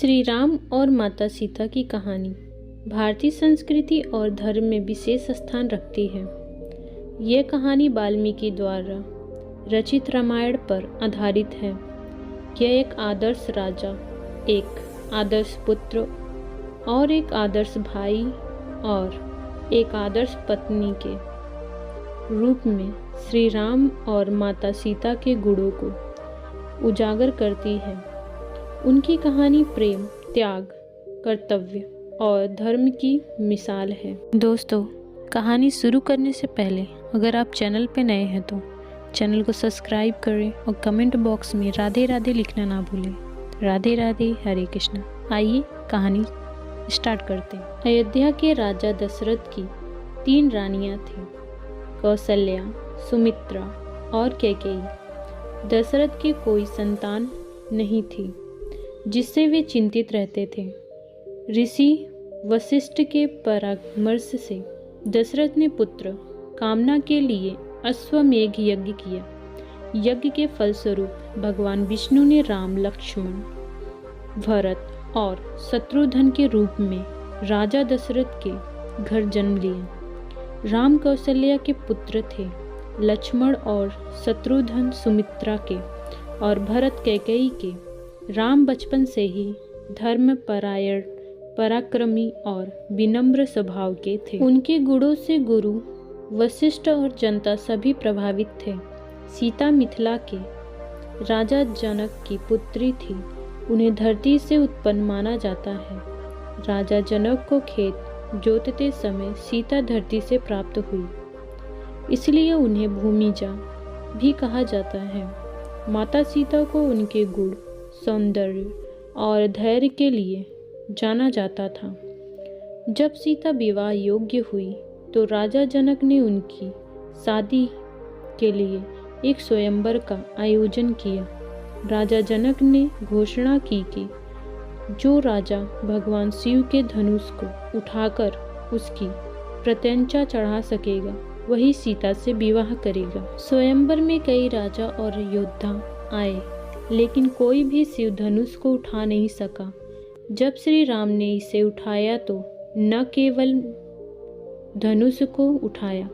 श्री राम और माता सीता की कहानी भारतीय संस्कृति और धर्म में विशेष स्थान रखती है। यह कहानी वाल्मीकि द्वारा रचित रामायण पर आधारित है। यह एक आदर्श राजा, एक आदर्श पुत्र और एक आदर्श भाई और एक आदर्श पत्नी के रूप में श्री राम और माता सीता के गुणों को उजागर करती है। उनकी कहानी प्रेम, त्याग, कर्तव्य और धर्म की मिसाल है। दोस्तों, कहानी शुरू करने से पहले अगर आप चैनल पर नए हैं तो चैनल को सब्सक्राइब करें और कमेंट बॉक्स में राधे राधे लिखना ना भूलें। राधे राधे, हरे कृष्णा। आइए कहानी स्टार्ट करते हैं। अयोध्या के राजा दशरथ की 3 रानियां थीं, कौसल्या, सुमित्रा और कैकेयी। दशरथ की कोई संतान नहीं थी जिससे वे चिंतित रहते थे। ऋषि वशिष्ठ के परामर्श से दशरथ ने पुत्र कामना के लिए अश्वमेघ यज्ञ किया। यज्ञ के फलस्वरूप भगवान विष्णु ने राम, लक्ष्मण, भरत और शत्रुघ्न के रूप में राजा दशरथ के घर जन्म लिया। राम कौशल्या के पुत्र थे, लक्ष्मण और शत्रुघ्न सुमित्रा के और भरत कैकेयी के। राम बचपन से ही धर्मपरायण, पराक्रमी और विनम्र स्वभाव के थे। उनके गुणों से गुरु वशिष्ठ और जनता सभी प्रभावित थे। सीता मिथिला के राजा जनक की पुत्री थी। उन्हें धरती से उत्पन्न माना जाता है। राजा जनक को खेत जोतते समय सीता धरती से प्राप्त हुई, इसलिए उन्हें भूमिजा भी कहा जाता है। माता सीता को उनके गुण, सौंदर्य और धैर्य के लिए जाना जाता था। जब सीता विवाह योग्य हुई तो राजा जनक ने उनकी शादी के लिए एक स्वयंवर का आयोजन किया। राजा जनक ने घोषणा की कि जो राजा भगवान शिव के धनुष को उठाकर उसकी प्रत्यंचा चढ़ा सकेगा वही सीता से विवाह करेगा। स्वयंवर में कई राजा और योद्धा आए, लेकिन कोई भी शिव धनुष को उठा नहीं सका। जब श्री राम ने इसे उठाया तो न केवल धनुष को उठाया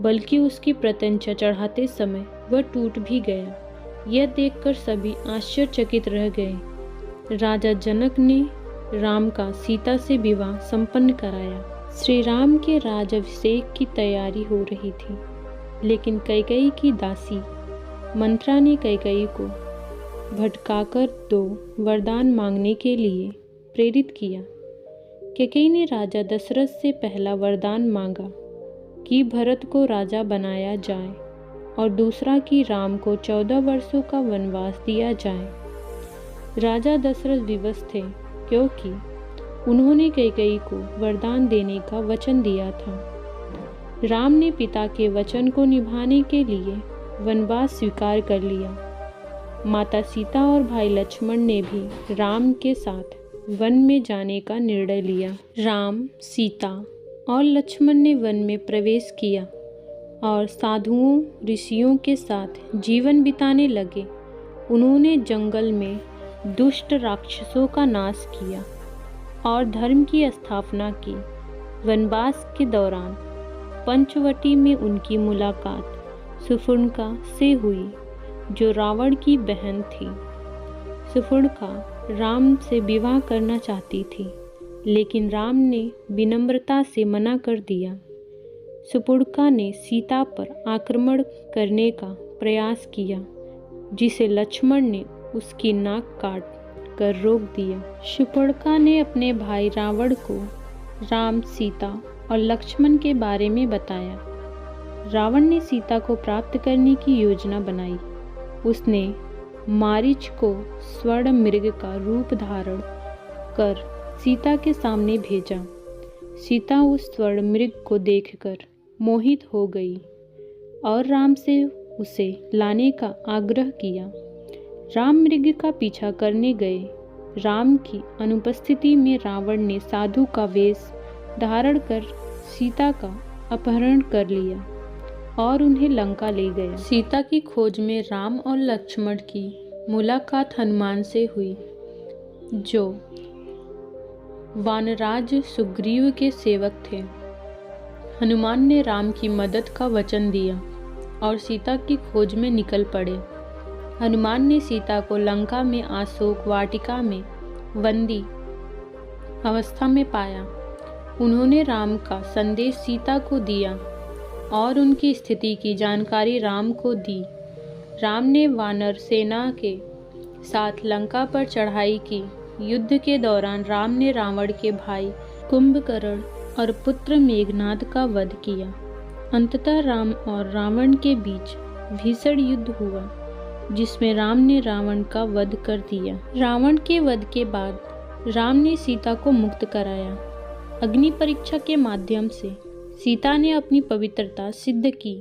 बल्कि उसकी प्रत्यंचा चढ़ाते समय वह टूट भी गया। यह देखकर सभी आश्चर्यचकित रह गए। राजा जनक ने राम का सीता से विवाह संपन्न कराया। श्री राम के राजाभिषेक की तैयारी हो रही थी, लेकिन कैकेयी की दासी मंत्रा ने कैकेयी को भटकाकर 2 वरदान मांगने के लिए प्रेरित किया। कैकेयी ने राजा दशरथ से पहला वरदान मांगा कि भरत को राजा बनाया जाए और दूसरा कि राम को 14 वर्षों का वनवास दिया जाए। राजा दशरथ विवश थे क्योंकि उन्होंने कैकेयी को वरदान देने का वचन दिया था। राम ने पिता के वचन को निभाने के लिए वनवास स्वीकार कर लिया। माता सीता और भाई लक्ष्मण ने भी राम के साथ वन में जाने का निर्णय लिया। राम, सीता और लक्ष्मण ने वन में प्रवेश किया और साधुओं, ऋषियों के साथ जीवन बिताने लगे। उन्होंने जंगल में दुष्ट राक्षसों का नाश किया और धर्म की स्थापना की। वनवास के दौरान पंचवटी में उनकी मुलाकात शूर्पणखा से हुई, जो रावण की बहन थी। शूर्पणखा राम से विवाह करना चाहती थी, लेकिन राम ने विनम्रता से मना कर दिया। शूर्पणखा ने सीता पर आक्रमण करने का प्रयास किया, जिसे लक्ष्मण ने उसकी नाक काट कर रोक दिया। शूर्पणखा ने अपने भाई रावण को राम, सीता और लक्ष्मण के बारे में बताया। रावण ने सीता को प्राप्त करने की योजना बनाई। उसने मारीच को स्वर्ण मृग का रूप धारण कर सीता के सामने भेजा। सीता उस स्वर्ण मृग को देखकर मोहित हो गई और राम से उसे लाने का आग्रह किया। राम मृग का पीछा करने गए। राम की अनुपस्थिति में रावण ने साधु का वेश धारण कर सीता का अपहरण कर लिया और उन्हें लंका ले गया। सीता की खोज में राम और लक्ष्मण की मुलाकात हनुमान से हुई, जो वानराज सुग्रीव के सेवक थे। हनुमान ने राम की मदद का वचन दिया और सीता की खोज में निकल पड़े। हनुमान ने सीता को लंका में अशोक वाटिका में बंदी अवस्था में पाया। उन्होंने राम का संदेश सीता को दिया और उनकी स्थिति की जानकारी राम को दी। राम ने वानर सेना के साथ लंका पर चढ़ाई की। युद्ध के दौरान राम ने रावण के भाई कुंभकर्ण और पुत्र मेघनाद का वध किया। अंततः राम और रावण के बीच भीषण युद्ध हुआ, जिसमें राम ने रावण का वध कर दिया। रावण के वध के बाद राम ने सीता को मुक्त कराया। अग्नि परीक्षा के माध्यम से सीता ने अपनी पवित्रता सिद्ध की।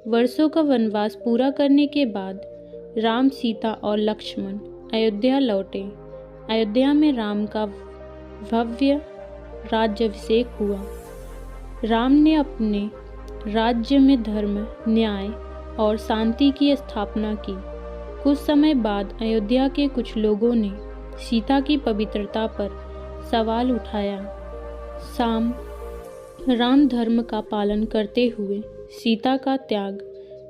वर्षों का वनवास पूरा करने के बाद राम, सीता और लक्ष्मण अयोध्या लौटे। अयोध्या में राम का भव्य राज्याभिषेक हुआ। राम ने अपने राज्य में धर्म, न्याय और शांति की स्थापना की। कुछ समय बाद अयोध्या के कुछ लोगों ने सीता की पवित्रता पर सवाल उठाया। राम धर्म का पालन करते हुए सीता का त्याग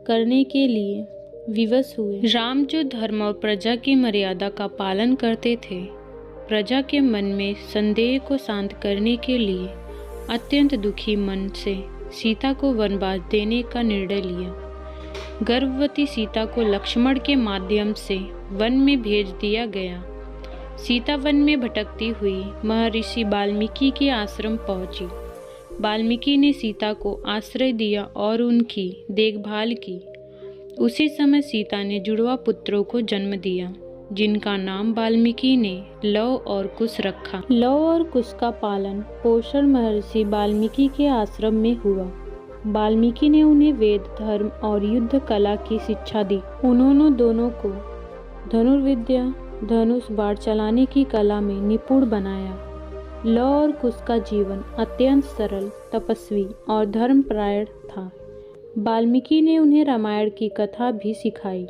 करने के लिए विवश हुए। राम जो धर्म और प्रजा की मर्यादा का पालन करते थे, प्रजा के मन में संदेह को शांत करने के लिए अत्यंत दुखी मन से सीता को वनवास देने का निर्णय लिया। गर्भवती सीता को लक्ष्मण के माध्यम से वन में भेज दिया गया। सीता वन में भटकती हुई महर्षि वाल्मीकि के आश्रम पहुंची। वाल्मीकि ने सीता को आश्रय दिया और उनकी देखभाल की। उसी समय सीता ने जुड़वा पुत्रों को जन्म दिया, जिनका नाम वाल्मीकि ने लव और कुश रखा। लव और कुश का पालन पोषण महर्षि वाल्मीकि के आश्रम में हुआ। वाल्मीकि ने उन्हें वेद, धर्म और युद्ध कला की शिक्षा दी। उन्होंने दोनों को धनुर्विद्या, धनुष, बाण चलाने की कला में निपुण बनाया। लव और कुश का जीवन अत्यंत सरल, तपस्वी और धर्मपरायण था। वाल्मीकि ने उन्हें रामायण की कथा भी सिखाई,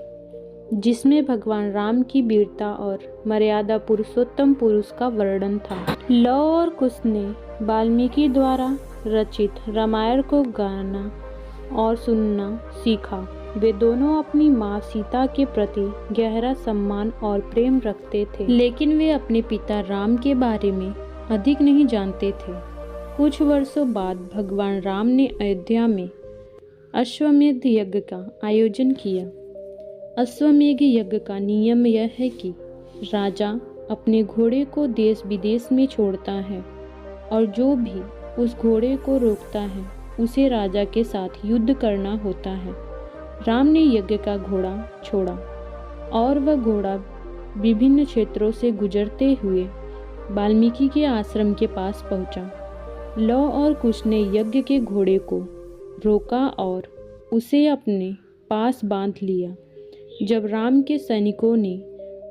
जिसमें भगवान राम की वीरता और मर्यादा पुरुषोत्तम पुरुष का वर्णन था। लव और कुश ने वाल्मीकि द्वारा रचित रामायण को गाना और सुनना सीखा। वे दोनों अपनी माँ सीता के प्रति गहरा सम्मान और प्रेम रखते थे, लेकिन वे अपने पिता राम के बारे में अधिक नहीं जानते थे। कुछ वर्षों बाद भगवान राम ने अयोध्या में अश्वमेध यज्ञ का आयोजन किया। अश्वमेध यज्ञ का नियम यह है कि राजा अपने घोड़े को देश विदेश में छोड़ता है और जो भी उस घोड़े को रोकता है उसे राजा के साथ युद्ध करना होता है। राम ने यज्ञ का घोड़ा छोड़ा और वह घोड़ा विभिन्न क्षेत्रों से गुजरते हुए वाल्मीकि के आश्रम के पास पहुंचा। लव और कुश ने यज्ञ के घोड़े को रोका और उसे अपने पास बांध लिया। जब राम के सैनिकों ने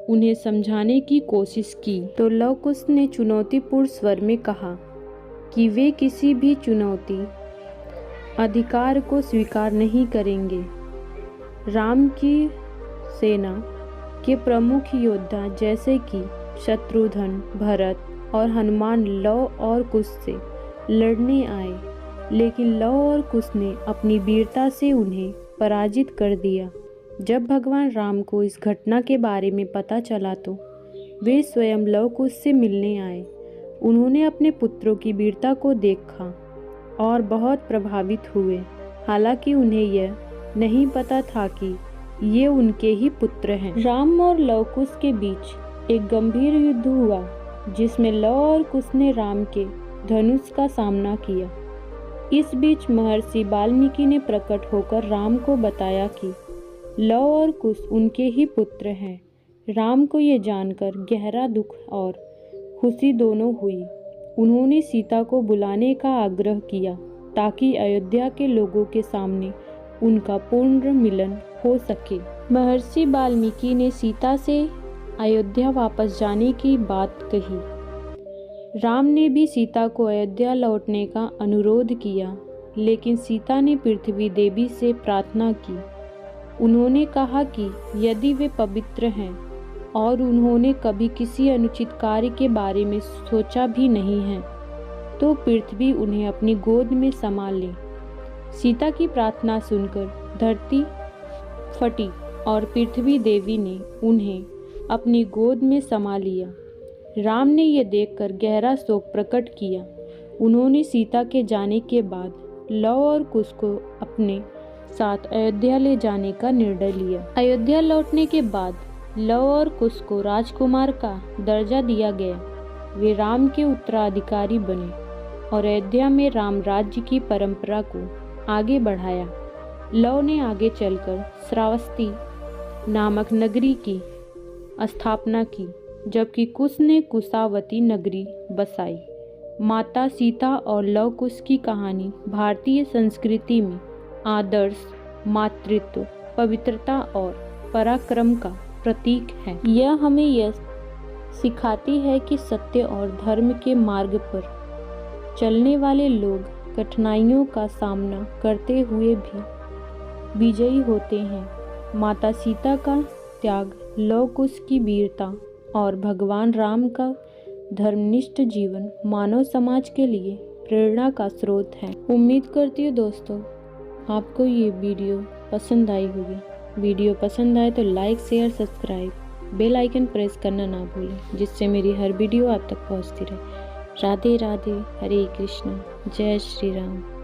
उन्हें समझाने की कोशिश की तो लव कुश ने चुनौतीपूर्ण स्वर में कहा कि वे किसी भी चुनौती अधिकार को स्वीकार नहीं करेंगे। राम की सेना के प्रमुख योद्धा जैसे कि शत्रुघ्न, भरत और हनुमान लव और कुश से लड़ने आए, लेकिन लव और कुश ने अपनी वीरता से उन्हें पराजित कर दिया। जब भगवान राम को इस घटना के बारे में पता चला तो वे स्वयं लव कुश से मिलने आए। उन्होंने अपने पुत्रों की वीरता को देखा और बहुत प्रभावित हुए। हालांकि उन्हें यह नहीं पता था कि ये उनके ही पुत्र हैं। राम और लव कुश के बीच एक गंभीर युद्ध हुआ, जिसमें लव और कुश ने राम के धनुष का सामना किया। इस बीच महर्षि वाल्मीकि ने प्रकट होकर राम को बताया कि लव और कुश उनके ही पुत्र हैं। राम को यह जानकर गहरा दुख और खुशी दोनों हुई। उन्होंने सीता को बुलाने का आग्रह किया ताकि अयोध्या के लोगों के सामने उनका पूर्ण मिलन हो सके। महर्षि वाल्मीकि ने सीता से अयोध्या वापस जाने की बात कही। राम ने भी सीता को अयोध्या लौटने का अनुरोध किया, लेकिन सीता ने पृथ्वी देवी से प्रार्थना की। उन्होंने कहा कि यदि वे पवित्र हैं और उन्होंने कभी किसी अनुचित कार्य के बारे में सोचा भी नहीं है, तो पृथ्वी उन्हें अपनी गोद में संभाल ले। सीता की प्रार्थना सुनकर धरती फटी और पृथ्वी देवी ने उन्हें अपनी गोद में समा लिया। राम ने यह देखकर गहरा शोक प्रकट किया। उन्होंने सीता के जाने के बाद लव और कुश को अपने साथ अयोध्या ले जाने का निर्णय लिया। अयोध्या लौटने के बाद लव और कुश को राजकुमार का दर्जा दिया गया। वे राम के उत्तराधिकारी बने और अयोध्या में राम राज्य की परंपरा को आगे बढ़ाया। लव ने आगे चलकर श्रावस्ती नामक नगरी की स्थापना की, जबकि कुश ने कुशावती नगरी बसाई। माता सीता और लव कुश की कहानी भारतीय संस्कृति में आदर्श, मातृत्व, पवित्रता और पराक्रम का प्रतीक है। यह हमें यह सिखाती है कि सत्य और धर्म के मार्ग पर चलने वाले लोग कठिनाइयों का सामना करते हुए भी विजयी होते हैं। माता सीता का त्याग, लव कुश की वीरता और भगवान राम का धर्मनिष्ठ जीवन मानव समाज के लिए प्रेरणा का स्रोत है। उम्मीद करती हूँ दोस्तों आपको ये वीडियो पसंद आई होगी। वीडियो पसंद आए तो like, share, subscribe, bell icon press करना ना भूलें, जिससे मेरी हर वीडियो आप तक पहुँचती रहे। राधे राधे, हरे कृष्ण, जय श्री राम।